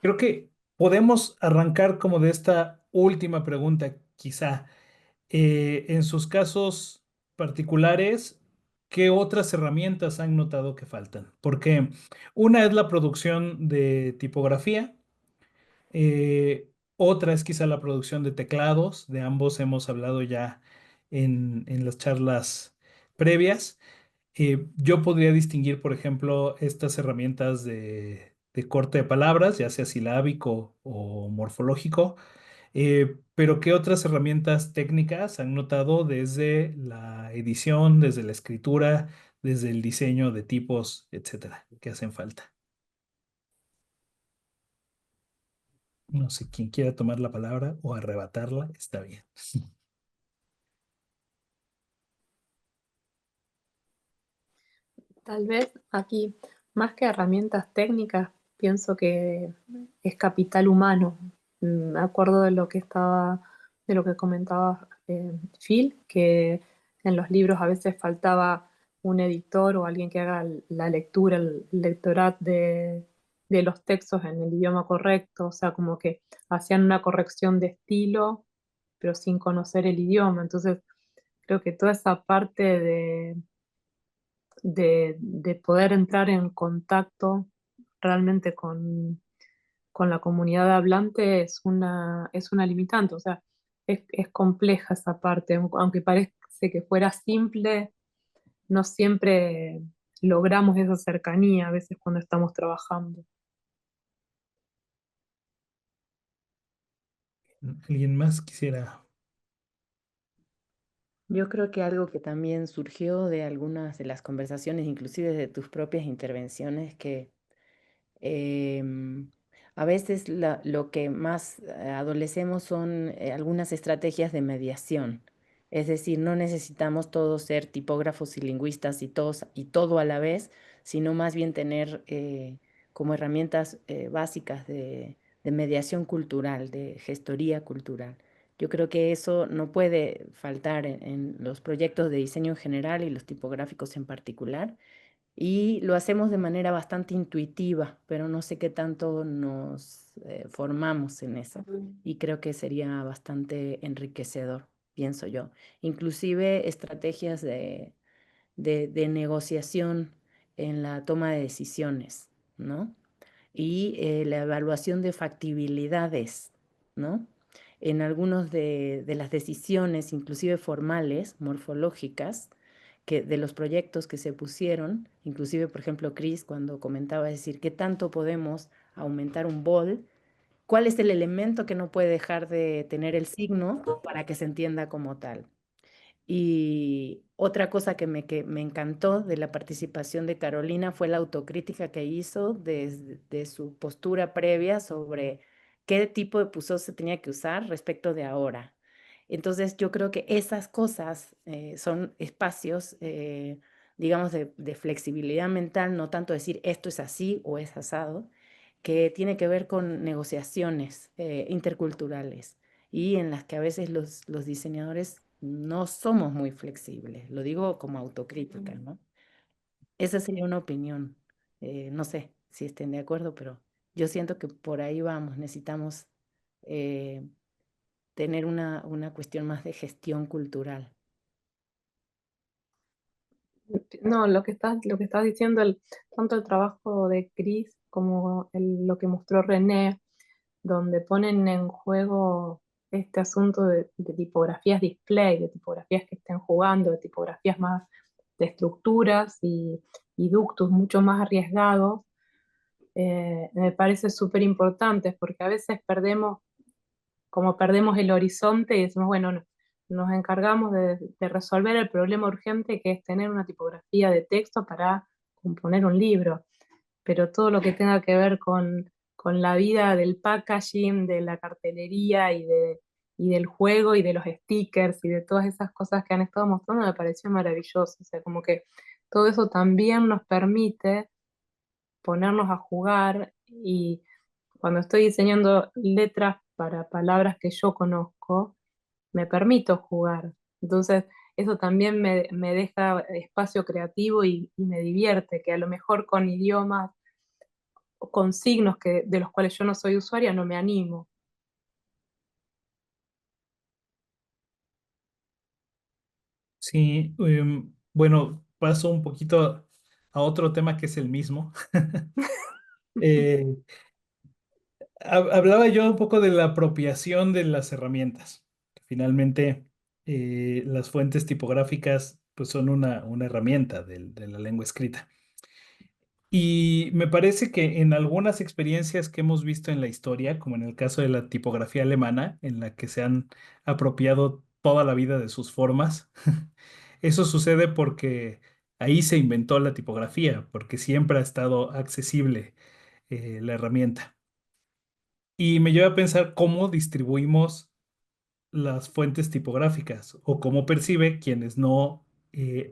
Creo que podemos arrancar como de esta última pregunta, quizá. En sus casos particulares, ¿qué otras herramientas han notado que faltan? Porque una es la producción de tipografía, otra es quizá la producción de teclados, de ambos hemos hablado ya en las charlas previas. Yo podría distinguir, por ejemplo, estas herramientas de corte de palabras, ya sea silábico o morfológico, pero ¿qué otras herramientas técnicas han notado desde la edición, desde la escritura, desde el diseño de tipos, etcétera, que hacen falta? No sé, quien quiera tomar la palabra o arrebatarla, está bien. Tal vez aquí, más que herramientas técnicas, pienso que es capital humano. Me acuerdo de lo que de lo que comentaba Phil, que en los libros a veces faltaba un editor o alguien que haga la lectura, el lectorat de los textos en el idioma correcto, o sea, como que hacían una corrección de estilo, pero sin conocer el idioma. Entonces, creo que toda esa parte de poder entrar en contacto realmente con la comunidad hablante es una limitante, o sea, es compleja esa parte, aunque parece que fuera simple, no siempre logramos esa cercanía a veces cuando estamos trabajando. ¿Alguien más quisiera? Yo creo que algo que también surgió de algunas de las conversaciones, inclusive de tus propias intervenciones, que em, a veces lo que más adolecemos son algunas estrategias de mediación. Es decir, no necesitamos todos ser tipógrafos y lingüistas y todos y todo a la vez, sino más bien tener como herramientas básicas de mediación cultural, de gestoría cultural. Yo creo que eso no puede faltar en los proyectos de diseño en general y los tipográficos en particular. Y lo hacemos de manera bastante intuitiva, pero no sé qué tanto nos formamos en eso. Y creo que sería bastante enriquecedor, pienso yo. Inclusive estrategias de negociación en la toma de decisiones, ¿no? Y la evaluación de factibilidades, ¿no? En algunos de las decisiones, inclusive formales, morfológicas, que de los proyectos que se pusieron, inclusive, por ejemplo, Chris, cuando comentaba, es decir, ¿qué tanto podemos aumentar un bol? ¿Cuál es el elemento que no puede dejar de tener el signo para que se entienda como tal? Y otra cosa que me encantó de la participación de Carolina fue la autocrítica que hizo de su postura previa sobre qué tipo de puso se tenía que usar respecto de ahora. Entonces yo creo que esas cosas son espacios, digamos, de flexibilidad mental, no tanto decir esto es así o es asado, que tiene que ver con negociaciones interculturales y en las que a veces los diseñadores no somos muy flexibles. Lo digo como autocrítica, ¿no? Esa sería una opinión. No sé si estén de acuerdo, pero yo siento que por ahí vamos. Necesitamos eh, tener una cuestión más de gestión cultural. No, lo que estás diciendo, tanto el trabajo de Chris como lo que mostró René, donde ponen en juego este asunto de tipografías display, de tipografías que estén jugando, de tipografías más de estructuras y ductos mucho más arriesgados, me parece súper importante porque a veces como perdemos el horizonte y decimos, bueno, nos encargamos de resolver el problema urgente que es tener una tipografía de texto para componer un libro, pero todo lo que tenga que ver con la vida del packaging, de la cartelería y del juego y de los stickers y de todas esas cosas que han estado mostrando me pareció maravilloso. O sea, como que todo eso también nos permite ponernos a jugar y cuando estoy diseñando letras para palabras que yo conozco, me permito jugar. Entonces, eso también me deja espacio creativo y me divierte, que a lo mejor con idiomas con signos de los cuales yo no soy usuaria, no me animo. Sí, bueno, paso un poquito a otro tema que es el mismo. Eh, Hablaba yo un poco de la apropiación de las herramientas. Finalmente, las fuentes tipográficas pues, son una herramienta de la lengua escrita. Y me parece que en algunas experiencias que hemos visto en la historia, como en el caso de la tipografía alemana, en la que se han apropiado toda la vida de sus formas, eso sucede porque ahí se inventó la tipografía, porque siempre ha estado accesible la herramienta. Y me lleva a pensar cómo distribuimos las fuentes tipográficas o cómo percibe quienes no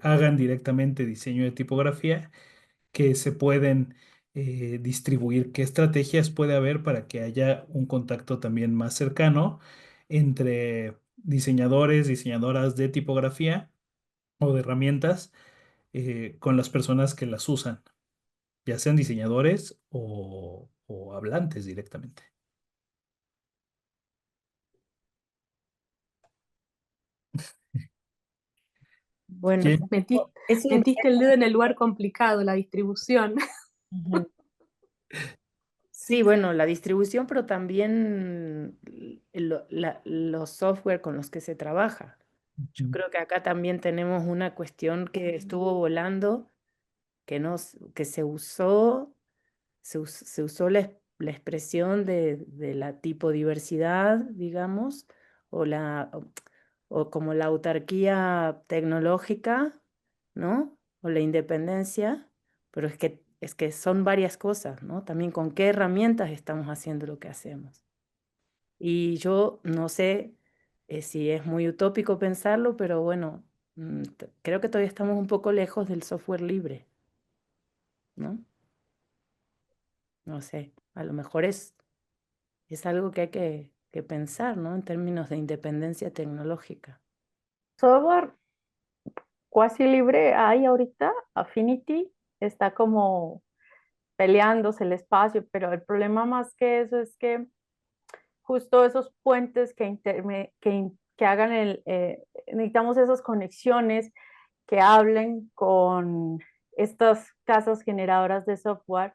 hagan directamente diseño de tipografía que se pueden distribuir, qué estrategias puede haber para que haya un contacto también más cercano entre diseñadores, diseñadoras de tipografía o de herramientas con las personas que las usan, ya sean diseñadores o hablantes directamente. Bueno, ¿Quién? es un Metiste el dedo tema. en el lugar complicado, la distribución. Ujú. Sí, bueno, la distribución, pero también los software con los que se trabaja. Yo Ujú. creo que acá también tenemos una cuestión que estuvo volando, que se usó la expresión de la tipodiversidad, digamos, o, la, o, o como la autarquía tecnológica, ¿no? O la independencia, pero es que son varias cosas, ¿no? También con qué herramientas estamos haciendo lo que hacemos. Y yo no sé si es muy utópico pensarlo, pero bueno, creo que todavía estamos un poco lejos del software libre, ¿no? No sé, a lo mejor es algo que hay que pensar, ¿no? En términos de independencia tecnológica. Software cuasi libre hay ahorita, Affinity está como peleándose el espacio, pero el problema más que eso es que justo esos puentes que hagan necesitamos esas conexiones que hablen con estas casas generadoras de software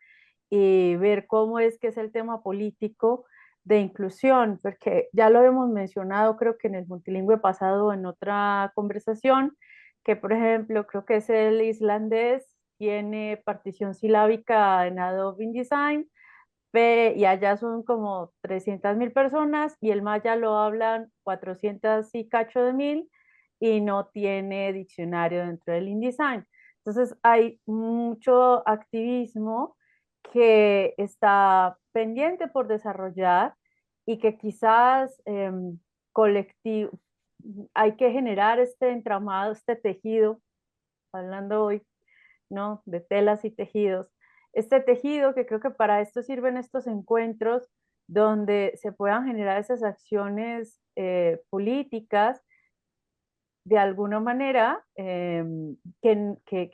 y ver cómo es que es el tema político de inclusión, porque ya lo hemos mencionado, creo que en el multilingüe pasado en otra conversación, que por ejemplo, creo que es el islandés, tiene partición silábica en Adobe InDesign, y allá son como 300.000 personas y el maya lo hablan 400 y cacho de mil y no tiene diccionario dentro del InDesign. Entonces hay mucho activismo que está pendiente por desarrollar y que quizás colectivo, hay que generar este entramado, este tejido, hablando hoy, ¿no? De telas y tejidos. Este tejido que creo que para esto sirven estos encuentros donde se puedan generar esas acciones políticas de alguna manera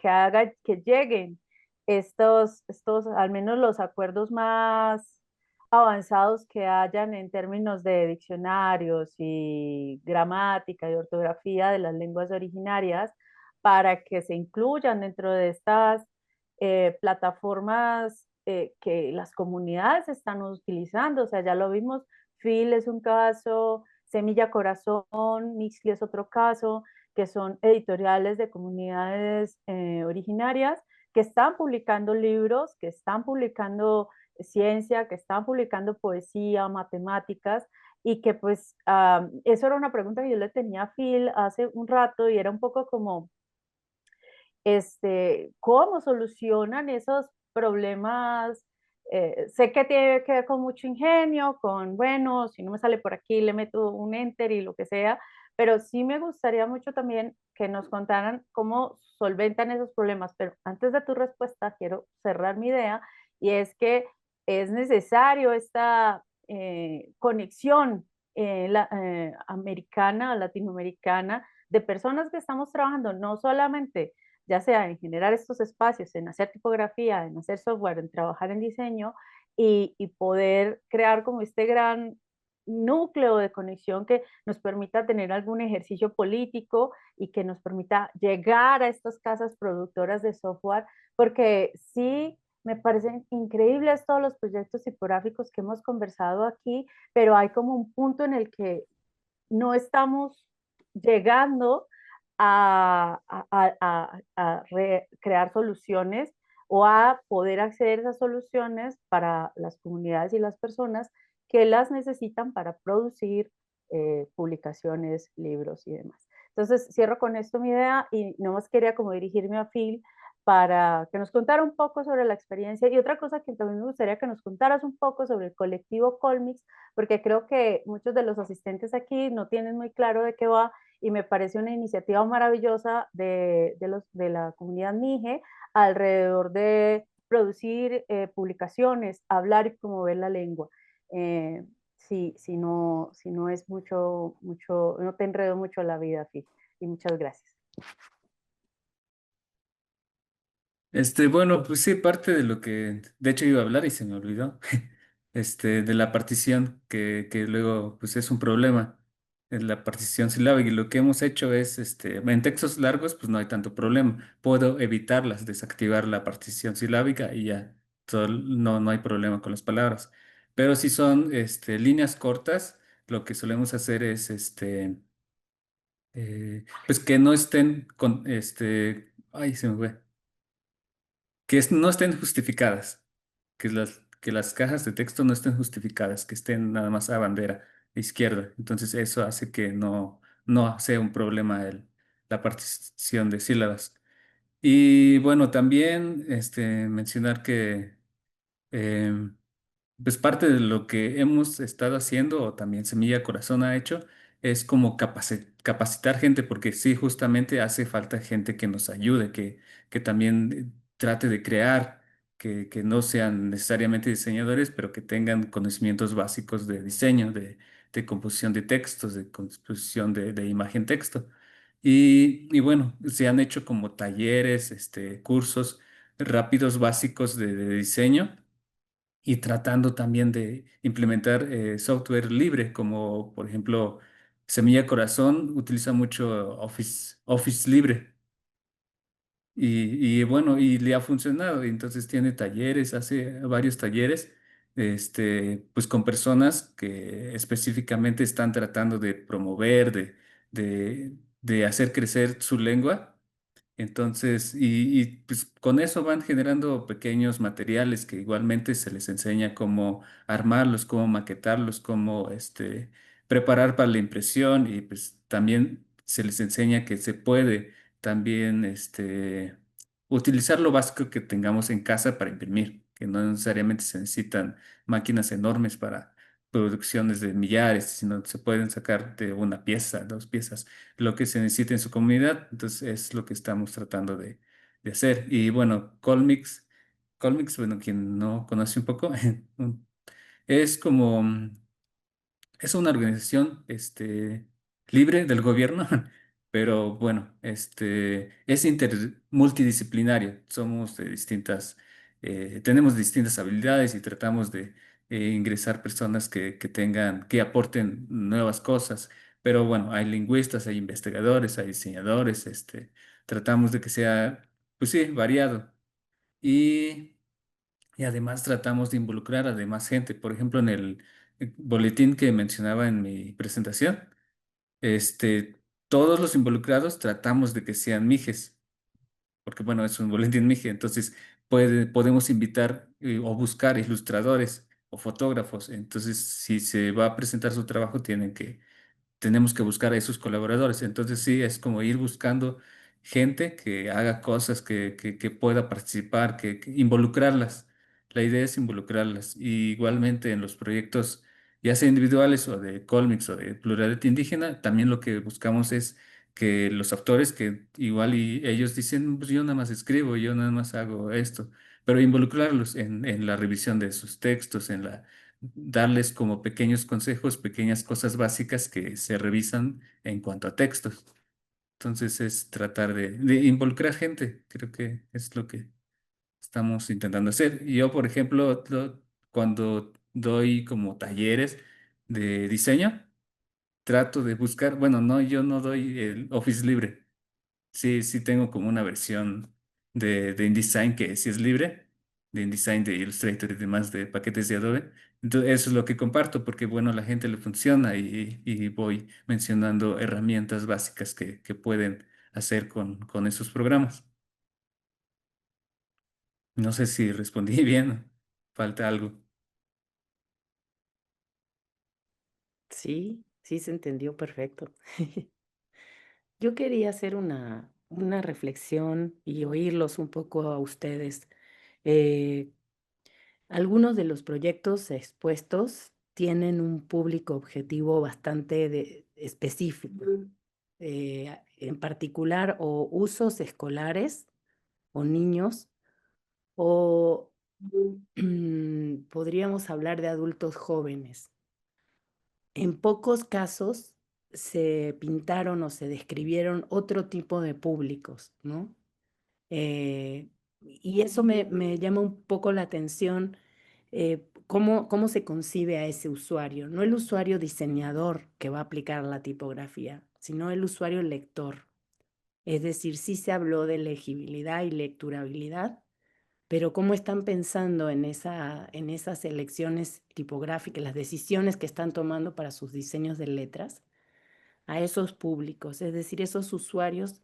haga que lleguen al menos los acuerdos más avanzados que hayan en términos de diccionarios y gramática y ortografía de las lenguas originarias para que se incluyan dentro de estas plataformas que las comunidades están utilizando. O sea, ya lo vimos, Phil es un caso, Semilla Corazón, Mixly es otro caso, que son editoriales de comunidades originarias que están publicando libros, que están publicando ciencia, que están publicando poesía, matemáticas, y que pues eso era una pregunta que yo le tenía a Phil hace un rato y era un poco como, ¿cómo solucionan esos problemas? Sé que tiene que ver con mucho ingenio, con, bueno, si no me sale por aquí, le meto un enter y lo que sea, pero sí me gustaría mucho también que nos contaran cómo solventan esos problemas. Pero antes de tu respuesta, quiero cerrar mi idea, y es que es necesario esta conexión americana, latinoamericana, de personas que estamos trabajando no solamente ya sea en generar estos espacios, en hacer tipografía, en hacer software, en trabajar en diseño y poder crear como este gran núcleo de conexión que nos permita tener algún ejercicio político y que nos permita llegar a estas casas productoras de software, porque sí me parecen increíbles todos los proyectos tipográficos que hemos conversado aquí, pero hay como un punto en el que no estamos llegando a crear soluciones o a poder acceder a esas soluciones para las comunidades y las personas que las necesitan para producir publicaciones, libros y demás. Entonces, cierro con esto mi idea y no más quería como dirigirme a Phil para que nos contara un poco sobre la experiencia y otra cosa que también me gustaría que nos contaras un poco sobre el colectivo Colmix, porque creo que muchos de los asistentes aquí no tienen muy claro de qué va y me parece una iniciativa maravillosa de la comunidad Mije alrededor de producir publicaciones, hablar y promover la lengua. Eh, si no es mucho, no te enredo mucho la vida, Phil. Y muchas gracias. Bueno, pues sí, parte de lo que de hecho iba a hablar y se me olvidó, de la partición que luego pues es un problema, es la partición silábica y lo que hemos hecho es, en textos largos pues no hay tanto problema, puedo evitarlas, desactivar la partición silábica y ya, no hay problema con las palabras, pero si son, líneas cortas, lo que solemos hacer es, pues que no estén con, ay, se me fue no estén justificadas, que las cajas de texto no estén justificadas, que estén nada más a bandera izquierda. Entonces eso hace que no sea un problema la partición de sílabas. Y bueno, también mencionar que em, pues parte de lo que hemos estado haciendo, o también Semilla Corazón ha hecho, es como capacitar gente, porque sí, justamente hace falta gente que nos ayude, que también trate de crear, que no sean necesariamente diseñadores, pero que tengan conocimientos básicos de diseño, de composición de textos, de composición de imagen-texto. Y bueno, se han hecho como talleres, cursos rápidos básicos de diseño y tratando también de implementar software libre, como por ejemplo Semilla Corazón utiliza mucho Office libre y bueno, y le ha funcionado, y entonces tiene talleres, hace varios talleres, pues con personas que específicamente están tratando de promover, de hacer crecer su lengua. Entonces, pues con eso van generando pequeños materiales que igualmente se les enseña cómo armarlos, cómo maquetarlos, cómo preparar para la impresión y pues también se les enseña que se puede también utilizar lo básico que tengamos en casa para imprimir, que no necesariamente se necesitan máquinas enormes para producciones de millares, sino se pueden sacar de una pieza, dos piezas lo que se necesita en su comunidad. Entonces es lo que estamos tratando de hacer. Y bueno, Colmix, bueno, quien no conoce un poco, es como, es una organización libre del gobierno, pero bueno, es multidisciplinario. Somos de tenemos distintas habilidades y tratamos de ingresar personas que tengan, que aporten nuevas cosas. Pero bueno, hay lingüistas, hay investigadores, hay diseñadores, tratamos de que sea, pues sí, variado. Y y además tratamos de involucrar a demás gente. Por ejemplo, en el boletín que mencionaba en mi presentación, todos los involucrados tratamos de que sean mijes, porque bueno, es un boletín mije, entonces podemos invitar o buscar ilustradores o fotógrafos. Entonces, si se va a presentar su trabajo, tenemos que buscar a esos colaboradores. Entonces sí, es como ir buscando gente que haga cosas, que pueda participar, que involucrarlas. La idea es involucrarlas. Y igualmente en los proyectos, ya sea individuales o de Colmix o de Pluralidad Indígena, también lo que buscamos es que los autores que igual y ellos dicen, pues yo nada más escribo, yo nada más hago esto, pero involucrarlos en la revisión de sus textos, darles como pequeños consejos, pequeñas cosas básicas que se revisan en cuanto a textos. Entonces es tratar de involucrar gente, creo que es lo que estamos intentando hacer. Y yo, por ejemplo, cuando doy como talleres de diseño, trato de buscar, bueno, no, yo no doy el Office libre. Sí, sí tengo como una versión de InDesign que sí es libre, de InDesign, de Illustrator y demás de paquetes de Adobe. Entonces, eso es lo que comparto porque, bueno, a la gente le funciona y voy mencionando herramientas básicas que pueden hacer con esos programas. No sé si respondí bien, falta algo. Sí, sí se entendió perfecto. Yo quería hacer una reflexión y oírlos un poco a ustedes. Eh, Algunos de los proyectos expuestos tienen un público objetivo bastante específico, en particular o usos escolares o niños o podríamos hablar de adultos jóvenes. En pocos casos se pintaron o se describieron otro tipo de públicos, ¿no? Eh, y eso me llama un poco la atención, cómo se concibe a ese usuario, no el usuario diseñador que va a aplicar la tipografía, sino el usuario lector. Es decir, sí se habló de legibilidad y lecturabilidad, pero cómo están pensando en esas elecciones tipográficas, las decisiones que están tomando para sus diseños de letras a esos públicos, es decir, esos usuarios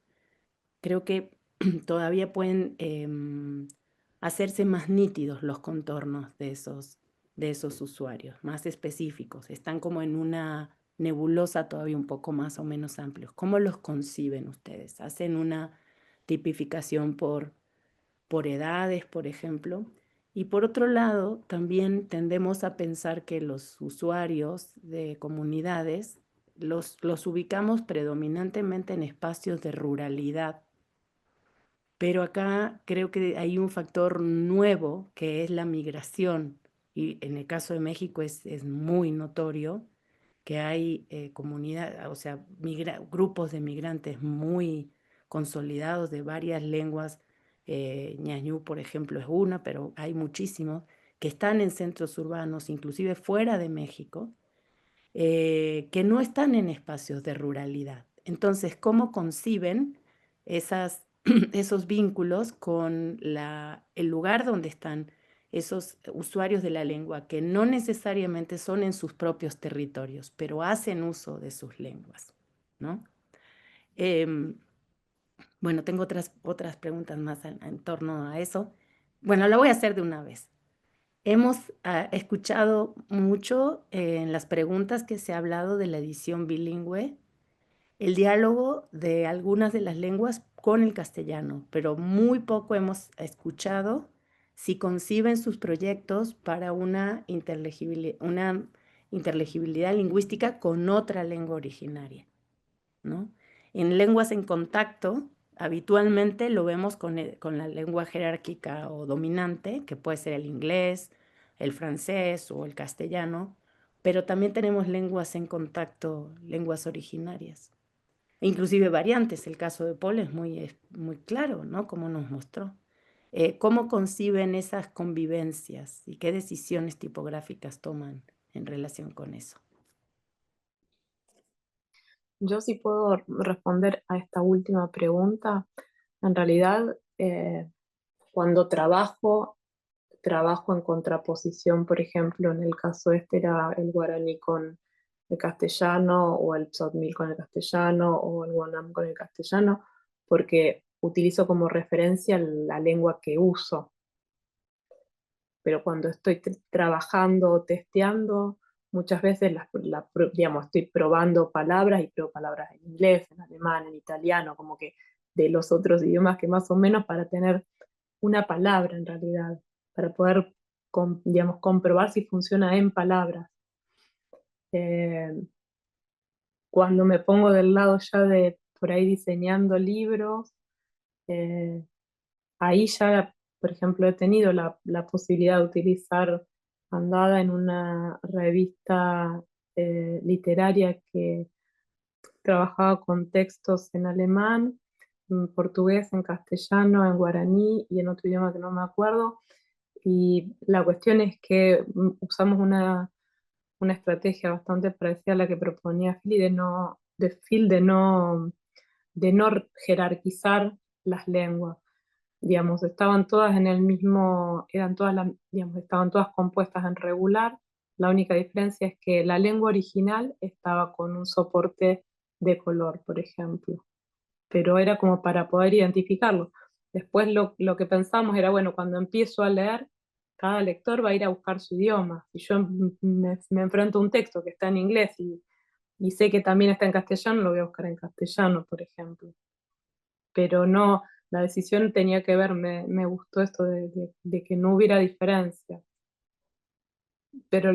creo que todavía pueden hacerse más nítidos los contornos de esos usuarios, más específicos. Están como en una nebulosa todavía un poco más o menos amplios. ¿Cómo los conciben ustedes? ¿Hacen una tipificación por edades, por ejemplo? Y por otro lado, también tendemos a pensar que los usuarios de comunidades los ubicamos predominantemente en espacios de ruralidad, pero acá creo que hay un factor nuevo que es la migración. Y en el caso de México es muy notorio que hay comunidad, o sea, grupos de migrantes muy consolidados de varias lenguas. Ñañú, por ejemplo, es una, pero hay muchísimos que están en centros urbanos, inclusive fuera de México, que no están en espacios de ruralidad. Entonces, ¿cómo conciben esos vínculos con el lugar donde están esos usuarios de la lengua, que no necesariamente son en sus propios territorios, pero hacen uso de sus lenguas, ¿no? Em, bueno, tengo otras preguntas más en torno a eso. Bueno, la voy a hacer de una vez. Hemos escuchado mucho en las preguntas que se ha hablado de la edición bilingüe, el diálogo de algunas de las lenguas con el castellano, pero muy poco hemos escuchado si conciben sus proyectos para una interlegibilidad lingüística con otra lengua originaria, ¿no? En lenguas en contacto, habitualmente lo vemos con la lengua jerárquica o dominante, que puede ser el inglés, el francés o el castellano, pero también tenemos lenguas en contacto, lenguas originarias, e inclusive variantes. El caso de Paul es muy claro, ¿no? Como nos mostró. ¿Cómo conciben esas convivencias y qué decisiones tipográficas toman en relación con eso? Yo sí puedo responder a esta última pregunta. En realidad, cuando trabajo en contraposición, por ejemplo, en el caso este era el guaraní con el castellano, o el tzotmil con el castellano, o el guanam con el castellano, porque utilizo como referencia la lengua que uso. Pero cuando estoy trabajando o testeando, muchas veces digamos, estoy probando palabras y pruebo palabras en inglés, en alemán, en italiano, como que de los otros idiomas, que más o menos para tener una palabra en realidad, para poder, digamos, comprobar si funciona en palabras. Eh, Cuando me pongo del lado ya de por ahí diseñando libros, eh, ahí ya, por ejemplo, he tenido la posibilidad de utilizar Andada en una revista literaria que trabajaba con textos en alemán, en portugués, en castellano, en guaraní y en otro idioma que no me acuerdo. Y la cuestión es que usamos una estrategia bastante parecida a la que proponía Phil de no jerarquizar las lenguas. Digamos, estaban todas en el mismo, eran todas digamos, estaban todas compuestas en regular. La única diferencia es que la lengua original estaba con un soporte de color, por ejemplo, pero era como para poder identificarlo. Después lo que pensamos era, bueno, cuando empiezo a leer, cada lector va a ir a buscar su idioma. Si yo me enfrento a un texto que está en inglés y sé que también está en castellano, lo voy a buscar en castellano, por ejemplo. Pero no, la decisión tenía que ver, me gustó esto de que no hubiera diferencia. Pero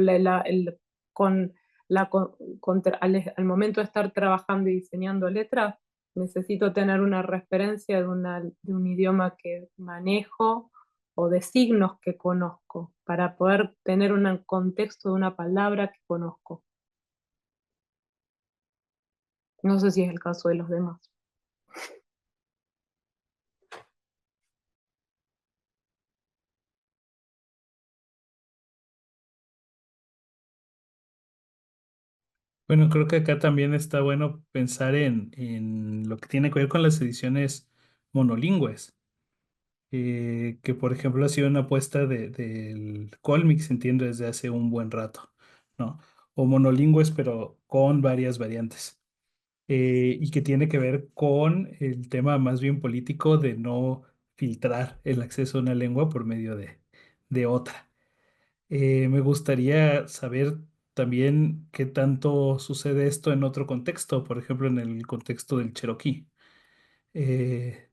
con al momento de estar trabajando y diseñando letras, necesito tener una referencia de un idioma que manejo o de signos que conozco, para poder tener un contexto de una palabra que conozco. No sé si es el caso de los demás. Bueno, creo que acá también está bueno pensar en lo que tiene que ver con las ediciones monolingües, que por ejemplo ha sido una apuesta del Colmix, entiendo, desde hace un buen rato, ¿no? O monolingües, pero con varias variantes, y que tiene que ver con el tema más bien político de no filtrar el acceso a una lengua por medio de otra. Me gustaría saber también qué tanto sucede esto en otro contexto, por ejemplo, en el contexto del Cherokee. Eh,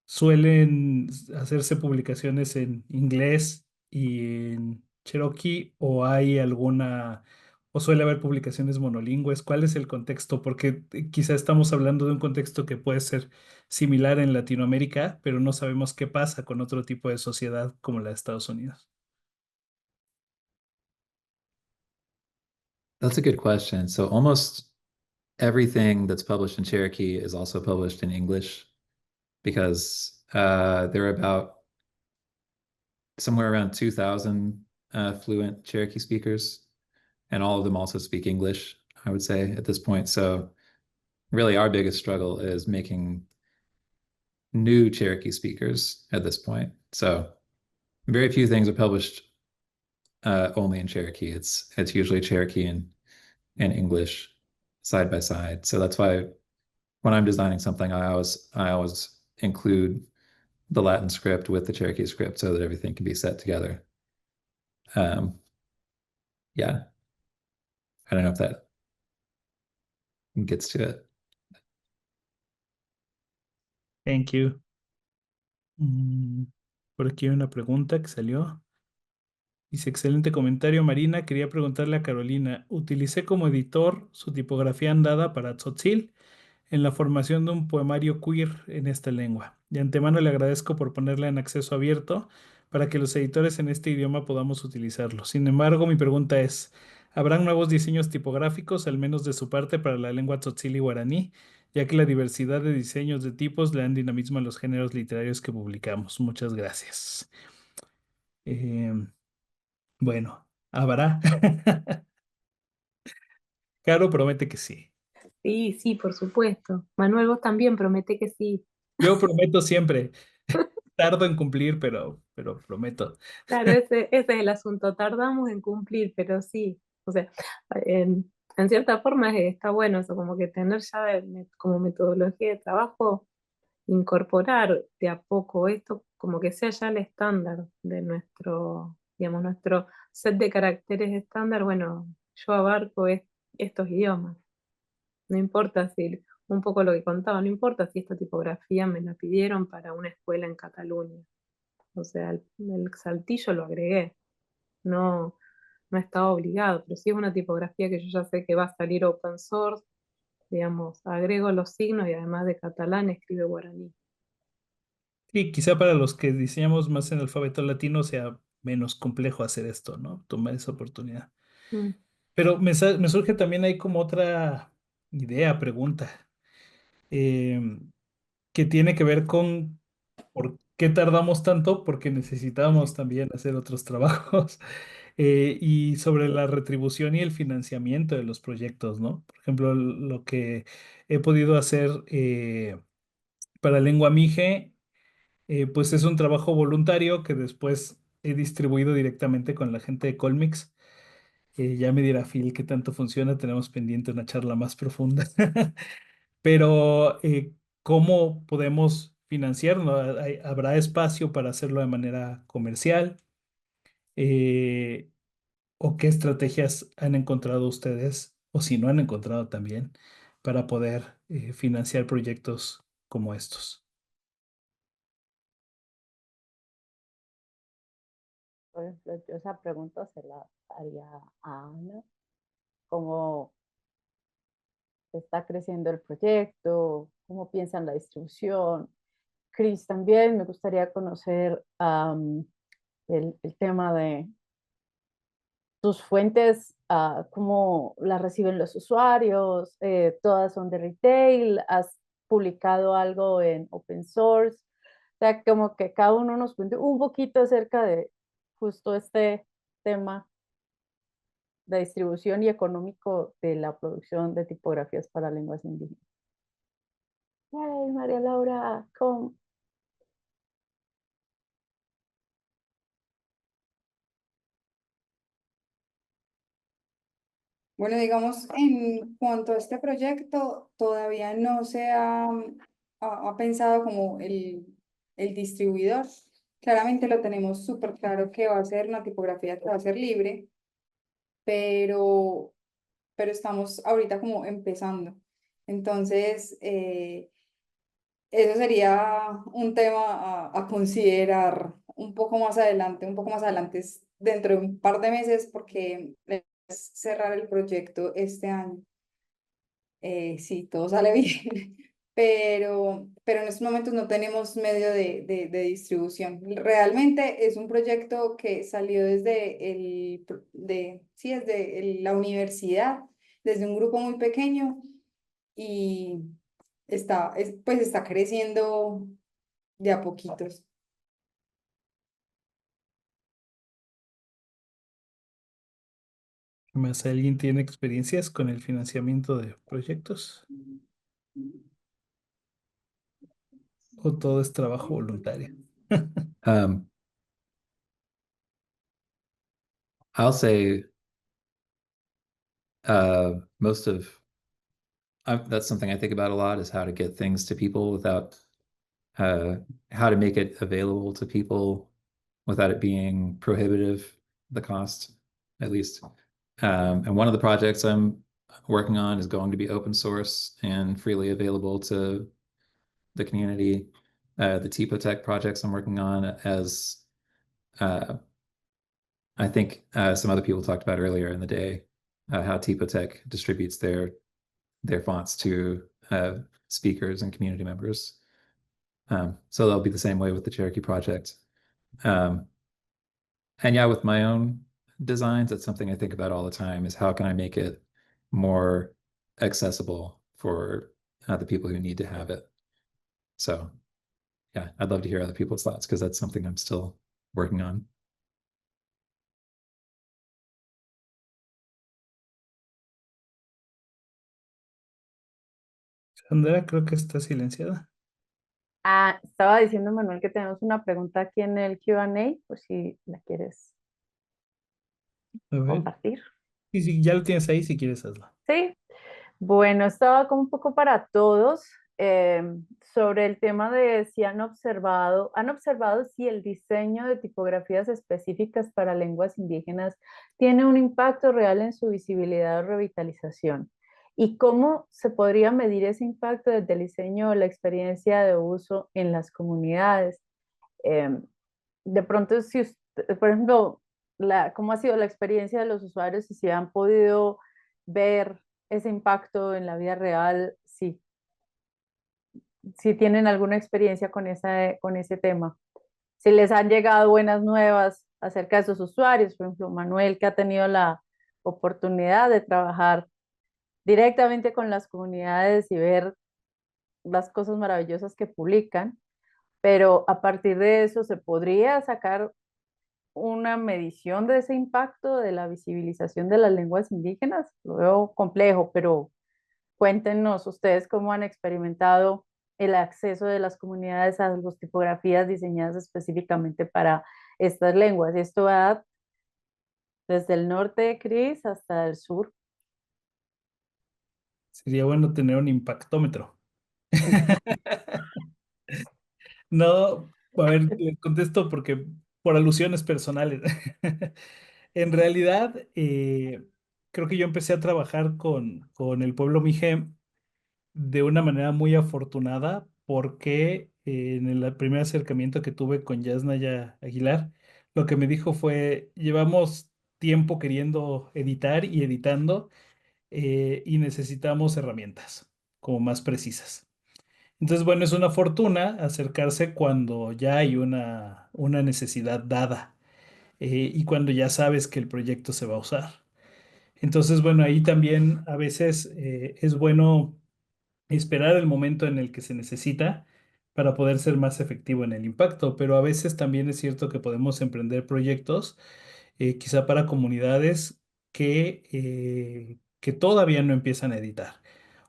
¿Suelen hacerse publicaciones en inglés y en Cherokee o hay o suele haber publicaciones monolingües? ¿Cuál es el contexto? Porque quizá estamos hablando de un contexto que puede ser similar en Latinoamérica, pero no sabemos qué pasa con otro tipo de sociedad como la de Estados Unidos. That's a good question. So almost everything that's published in Cherokee is also published in English because there are about somewhere around 2,000 fluent Cherokee speakers, and all of them also speak English, I would say, at this point. So really our biggest struggle is making new Cherokee speakers at this point. So very few things are published only in Cherokee. It's usually Cherokee and English side by side. So that's why when I'm designing something, I always include the Latin script with the Cherokee script so that everything can be set together. Yeah, I don't know if that gets to it. Thank you. Mm, Por aquí hay una pregunta que salió. Dice, excelente comentario, Marina. Quería preguntarle a Carolina, utilicé como editor su tipografía andada para Tzotzil en la formación de un poemario queer en esta lengua. De antemano le agradezco por ponerla en acceso abierto para que los editores en este idioma podamos utilizarlo. Sin embargo, mi pregunta es, ¿habrán nuevos diseños tipográficos, al menos de su parte, para la lengua tzotzil y guaraní, ya que la diversidad de diseños de tipos le dan dinamismo a los géneros literarios que publicamos? Muchas gracias. Em, bueno, habrá. Caro promete que sí. Sí, sí, por supuesto. Manuel, vos también promete que sí. Yo prometo siempre. Tardo en cumplir, pero prometo. Claro, ese es el asunto. Tardamos en cumplir, pero sí. O sea, en cierta forma está bueno eso, como que tener ya como metodología de trabajo, incorporar de a poco esto, como que sea ya el estándar de digamos, nuestro set de caracteres estándar. Bueno, yo abarco estos idiomas. No importa si, un poco lo que contaba, no importa si esta tipografía me la pidieron para una escuela en Cataluña. O sea, el saltillo lo agregué, no, no estaba obligado, pero si es una tipografía que yo ya sé que va a salir open source, digamos, agrego los signos y además de catalán escribe guaraní. Y quizá para los que diseñamos más en alfabeto latino sea menos complejo hacer esto, ¿no? Tomar esa oportunidad. Mm. Pero me surge también ahí como idea, pregunta, eh, que tiene que ver con por qué tardamos tanto, porque necesitamos también hacer otros trabajos, y sobre la retribución y el financiamiento de los proyectos, ¿no? Por ejemplo, lo que he podido hacer para Lengua Mije, pues es un trabajo voluntario que después he distribuido directamente con la gente de Colmix. Ya me dirá Phil qué tanto funciona, tenemos pendiente una charla más profunda. Pero, ¿cómo podemos financiarlo? ¿Habrá espacio para hacerlo de manera comercial? Eh, ¿O qué estrategias han encontrado ustedes, o si no han encontrado también, para poder financiar proyectos como estos? Por ejemplo, yo esa pregunta se la haría a Ana, cómo está creciendo el proyecto, cómo piensan la distribución. Chris, también me gustaría conocer el tema de tus fuentes, cómo las reciben los usuarios, todas son de retail, has publicado algo en open source, o sea, como que cada uno nos cuente un poquito acerca de justo este tema de distribución y económico de la producción de tipografías para lenguas indígenas. Yay, María Laura, ¿cómo? Bueno, digamos, en cuanto a este proyecto, todavía no se ha pensado como el distribuidor. Claramente lo tenemos súper claro que va a ser una tipografía que va a ser libre, pero, pero estamos ahorita como empezando. Entonces, eso sería un tema a considerar un poco más adelante, dentro de un par de meses, porque es cerrar el proyecto este año. Sí, todo sale bien, pero en estos momentos no tenemos medio de distribución. Realmente es un proyecto que salió desde sí, desde la universidad, desde un grupo muy pequeño y pues está creciendo de a poquitos. ¿Más alguien tiene experiencias con el financiamiento de proyectos? ¿O todo es trabajo voluntario? Um, I'll say most of that's something I think about a lot is how to get things to people without uh, how to make it available to people without it being prohibitive, the cost, at least. And one of the projects I'm working on is going to be open source and freely available to the community. The Tipotech projects I'm working on, as I think some other people talked about earlier in the day, how Tipotech distributes their fonts to speakers and community members. So that'll be the same way with the Cherokee project. And yeah, with my own designs, that's something I think about all the time is how can I make it more accessible for the people who need to have it. So yeah, I'd love to hear other people's thoughts because that's something I'm still working on. Sandra, creo que está silenciada. Estaba diciendo Manuel que tenemos una pregunta aquí en el Q&A, por si la quieres A ver. compartir. Y si ya lo tienes ahí, si quieres, hazlo. Sí, bueno, estaba como un poco para todos sobre el tema de si han observado si el diseño de tipografías específicas para lenguas indígenas tiene un impacto real en su visibilidad o revitalización. ¿Y cómo se podría medir ese impacto desde el diseño o la experiencia de uso en las comunidades? De pronto, si usted, por ejemplo, ¿cómo ha sido la experiencia de los usuarios y si han podido ver ese impacto en la vida real? Si tienen alguna experiencia con ese tema. Si les han llegado buenas nuevas acerca de sus usuarios, por ejemplo, Manuel, que ha tenido la oportunidad de trabajar directamente con las comunidades y ver las cosas maravillosas que publican, pero a partir de eso se podría sacar una medición de ese impacto de la visibilización de las lenguas indígenas. Lo veo complejo, pero cuéntenos ustedes cómo han experimentado el acceso de las comunidades a las tipografías diseñadas específicamente para estas lenguas. Esto va desde el norte de Cris hasta el sur. Sería bueno tener un impactómetro. No, a ver, les contesto porque por alusiones personales. En realidad, creo que yo empecé a trabajar con el pueblo Mije de una manera muy afortunada porque en el primer acercamiento que tuve con Yasnaya Aguilar, lo que me dijo fue, llevamos tiempo queriendo editar y editando y necesitamos herramientas como más precisas. Entonces, bueno, es una fortuna acercarse cuando ya hay una necesidad dada y cuando ya sabes que el proyecto se va a usar. Entonces, bueno, ahí también a veces es bueno esperar el momento en el que se necesita para poder ser más efectivo en el impacto, pero a veces también es cierto que podemos emprender proyectos quizá para comunidades que todavía no empiezan a editar.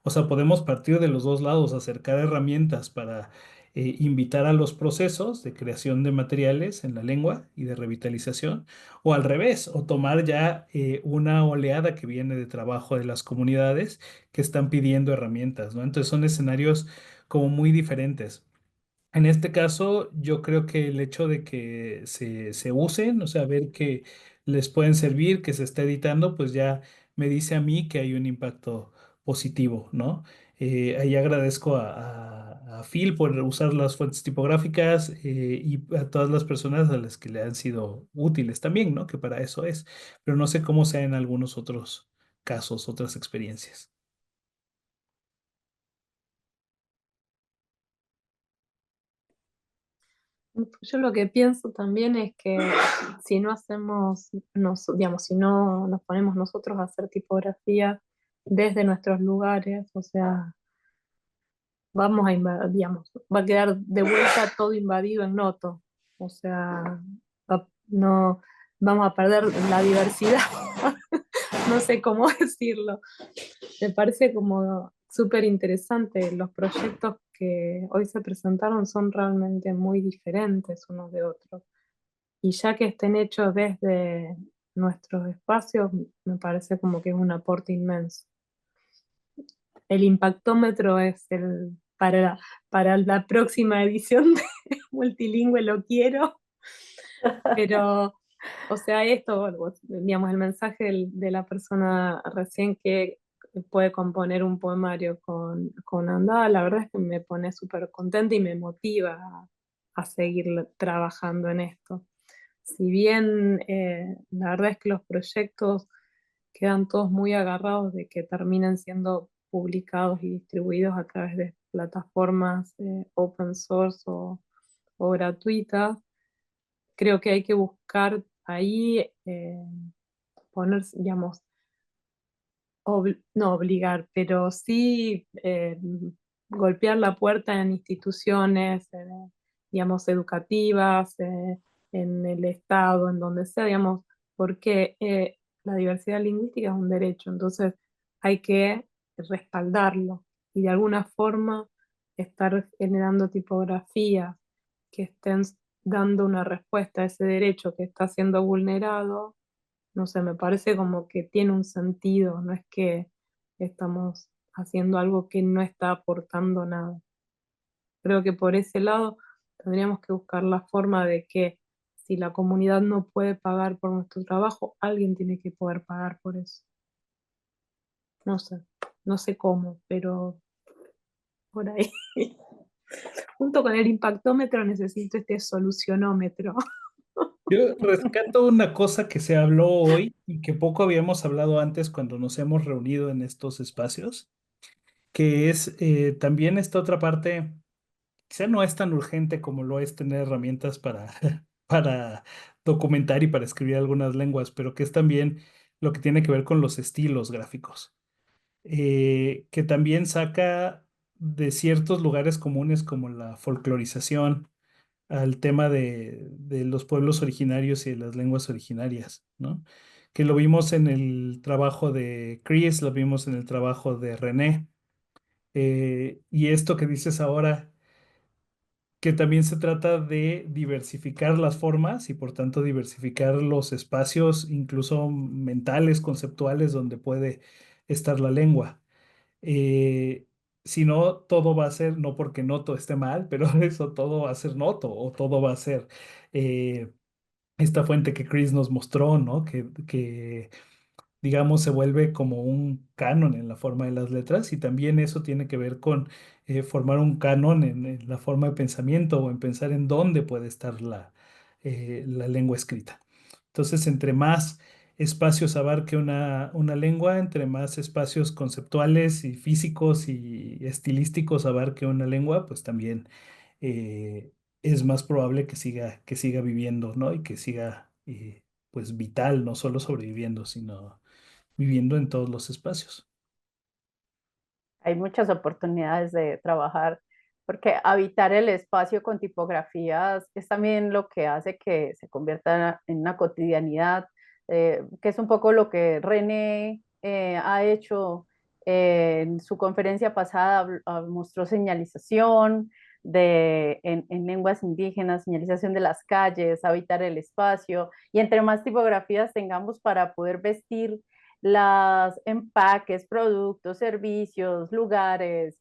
O sea, podemos partir de los dos lados, acercar herramientas para invitar a los procesos de creación de materiales en la lengua y de revitalización, o al revés, o tomar ya una oleada que viene de trabajo de las comunidades que están pidiendo herramientas, ¿no? Entonces son escenarios como muy diferentes. En este caso, yo creo que el hecho de que se usen, o sea, ver que les pueden servir, que se está editando, pues ya me dice a mí que hay un impacto positivo, ¿no? Ahí agradezco a Phil por usar las fuentes tipográficas y a todas las personas a las que le han sido útiles también, ¿no? Que para eso es, pero no sé cómo sea en algunos otros casos, otras experiencias. Yo lo que pienso también es que si no hacemos, digamos, si no nos ponemos nosotros a hacer tipografía desde nuestros lugares, o sea, vamos a digamos, va a quedar de vuelta todo invadido en Noto. O sea, no vamos a perder la diversidad. No sé cómo decirlo. Me parece como súper interesante. Los proyectos que hoy se presentaron son realmente muy diferentes unos de otros. Y ya que estén hechos desde nuestros espacios, me parece como que es un aporte inmenso. El impactómetro es para la próxima edición de Multilingüe, lo quiero, pero, o sea, esto, digamos, el mensaje de la persona recién que puede componer un poemario con Andada, la verdad es que me pone súper contenta y me motiva a seguir trabajando en esto. Si bien la verdad es que los proyectos quedan todos muy agarrados de que terminen siendo publicados y distribuidos a través de plataformas open source o gratuitas, creo que hay que buscar ahí poner, digamos, no obligar, pero sí golpear la puerta en instituciones, digamos, educativas, en el Estado, en donde sea, digamos, porque la diversidad lingüística es un derecho, entonces hay que respaldarlo y de alguna forma estar generando tipografías que estén dando una respuesta a ese derecho que está siendo vulnerado. No sé, me parece como que tiene un sentido, no es que estamos haciendo algo que no está aportando nada. Creo que por ese lado tendríamos que buscar la forma de que si la comunidad no puede pagar por nuestro trabajo, alguien tiene que poder pagar por eso. No sé, no sé cómo, pero por ahí. Junto con el impactómetro necesito este solucionómetro. Yo rescato una cosa que se habló hoy y que poco habíamos hablado antes cuando nos hemos reunido en estos espacios, que es también esta otra parte, quizá no es tan urgente como lo es tener herramientas para, para documentar y para escribir algunas lenguas, pero que es también lo que tiene que ver con los estilos gráficos. que también saca de ciertos lugares comunes como la folclorización al tema de los pueblos originarios y de las lenguas originarias, ¿no? Que lo vimos en el trabajo de Chris, lo vimos en el trabajo de René. Y esto que dices ahora, que también se trata de diversificar las formas y por tanto diversificar los espacios, incluso mentales, conceptuales, donde puede estar la lengua. Eh, si no, todo va a ser, no porque noto esté mal, pero eso todo va a ser noto o todo va a ser eh, esta fuente que Chris nos mostró, ¿no? Que digamos, se vuelve como un canon en la forma de las letras y también eso tiene que ver con formar un canon en la forma de pensamiento o en pensar en dónde puede estar la lengua escrita. Entonces, entre más espacios abarque una lengua, entre más espacios conceptuales y físicos y estilísticos abarque una lengua, pues también eh, es más probable que siga viviendo, ¿no? Y que siga, pues, vital, no solo sobreviviendo, sino viviendo en todos los espacios. Hay muchas oportunidades de trabajar, porque habitar el espacio con tipografías es también lo que hace que se convierta en una cotidianidad, que es un poco lo que René ha hecho en su conferencia pasada, mostró señalización en lenguas indígenas, señalización de las calles, habitar el espacio, y entre más tipografías tengamos para poder vestir los empaques, productos, servicios, lugares,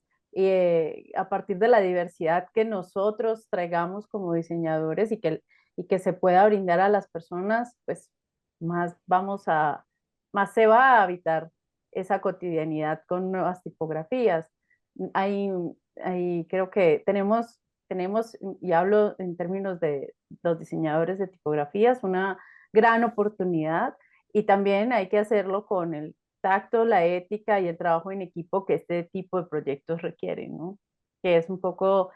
a partir de la diversidad que nosotros traigamos como diseñadores y que se pueda brindar a las personas, pues más más se va a habitar esa cotidianidad con nuevas tipografías. Hay, creo que tenemos, y hablo en términos de los diseñadores de tipografías, una gran oportunidad y también hay que hacerlo con el tacto, la ética y el trabajo en equipo que este tipo de proyectos requieren, ¿no? Que es un poco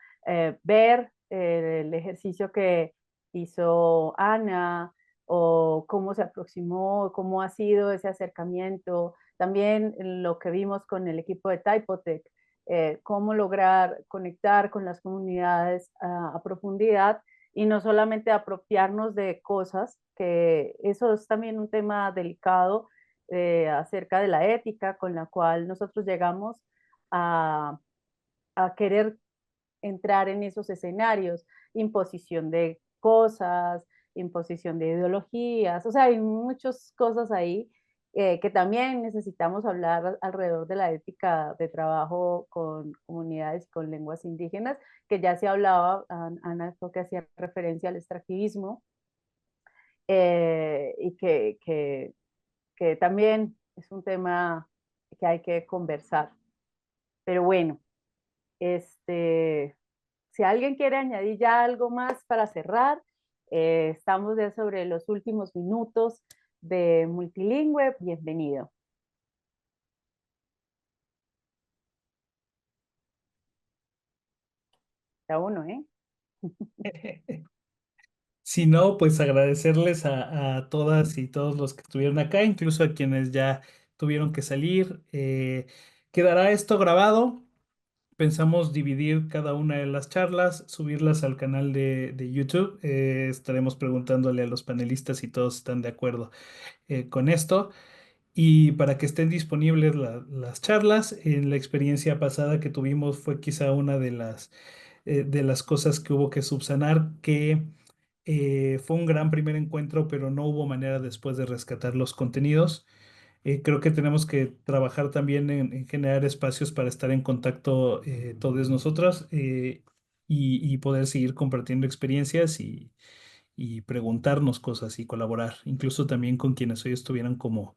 ver el ejercicio que hizo Ana o cómo se aproximó, cómo ha sido ese acercamiento. También lo que vimos con el equipo de Typotech, cómo lograr conectar con las comunidades a profundidad y no solamente apropiarnos de cosas, que eso es también un tema delicado acerca de la ética con la cual nosotros llegamos a, a querer entrar en esos escenarios, imposición de cosas, imposición de ideologías, o sea, hay muchas cosas ahí que también necesitamos hablar alrededor de la ética de trabajo con comunidades, con lenguas indígenas, que ya se hablaba, Ana, esto que hacía referencia al extractivismo, y que también es un tema que hay que conversar. Pero bueno, este, si alguien quiere añadir ya algo más para cerrar, estamos ya sobre los últimos minutos de Multilingüe. Bienvenido. Ya uno, ¿eh? Si no, pues agradecerles a todas y todos los que estuvieron acá, incluso a quienes ya tuvieron que salir. Quedará esto grabado. Pensamos dividir cada una de las charlas, subirlas al canal de YouTube. Estaremos preguntándole a los panelistas si todos están de acuerdo con esto. Y para que estén disponibles las charlas, en la experiencia pasada que tuvimos fue quizá una de las cosas que hubo que subsanar, que fue un gran primer encuentro, pero no hubo manera después de rescatar los contenidos. Creo que tenemos que trabajar también en generar espacios para estar en contacto todos nosotros y poder seguir compartiendo experiencias y preguntarnos cosas y colaborar, incluso también con quienes hoy estuvieran como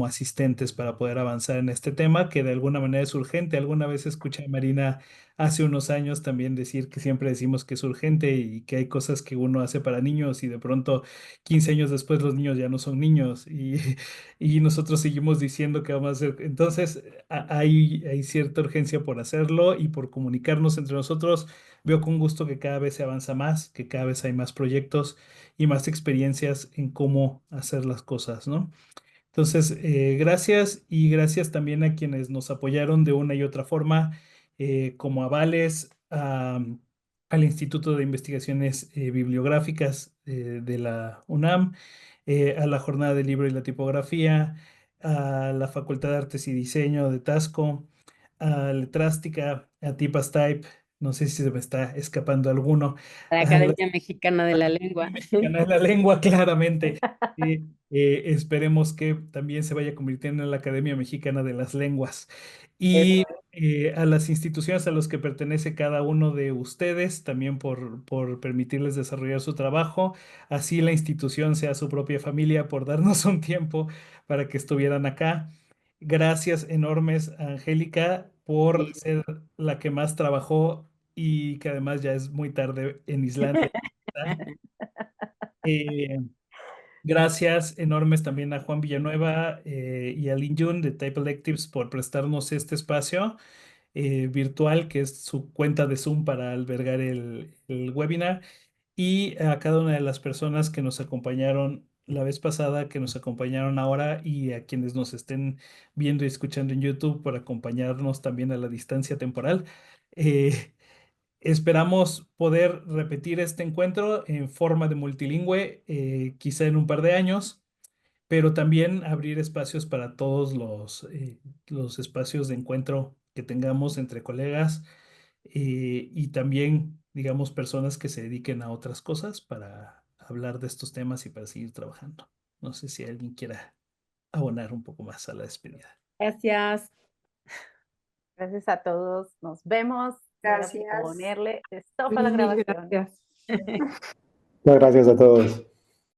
asistentes para poder avanzar en este tema, que de alguna manera es urgente. Alguna vez escuché a Marina hace unos años también decir que siempre decimos que es urgente y que hay cosas que uno hace para niños y de pronto 15 años después los niños ya no son niños y nosotros seguimos diciendo que vamos a hacer. Entonces, hay cierta urgencia por hacerlo y por comunicarnos entre nosotros. Veo con gusto que cada vez se avanza más, que cada vez hay más proyectos y más experiencias en cómo hacer las cosas, ¿no? Entonces, gracias y gracias también a quienes nos apoyaron de una y otra forma, como avales al Instituto de Investigaciones Bibliográficas de la UNAM, a la Jornada del Libro y la Tipografía, a la Facultad de Artes y Diseño de Tasco, a Letrástica, a Tipas Type, no sé si se me está escapando alguno, A la a la Academia Mexicana de la Lengua. Mexicana de la Lengua, claramente. Y, esperemos que también se vaya convirtiendo en la Academia Mexicana de las Lenguas. Y Eso. a las instituciones a las que pertenece cada uno de ustedes, también por permitirles desarrollar su trabajo. Así la institución sea su propia familia, por darnos un tiempo para que estuvieran acá. Gracias enormes, Angélica, por Sí. ser la que más trabajó y que además ya es muy tarde en Islandia. Eh, Gracias enormes también a Juan Villanueva y a Lin Yun de Type Electives por prestarnos este espacio virtual, que es su cuenta de Zoom para albergar el webinar, y a cada una de las personas que nos acompañaron la vez pasada, que nos acompañaron ahora y a quienes nos estén viendo y escuchando en YouTube por acompañarnos también a la distancia temporal. Eh, Esperamos poder repetir este encuentro en forma de multilingüe, quizá en un par de años, pero también abrir espacios para todos los espacios de encuentro que tengamos entre colegas y también, digamos, personas que se dediquen a otras cosas para hablar de estos temas y para seguir trabajando. No sé si alguien quiera abonar un poco más a la despedida. Gracias. Gracias a todos. Nos vemos. Voy a Gracias. ponerle stop a la Mil grabación. gracias. Muchas gracias a todos.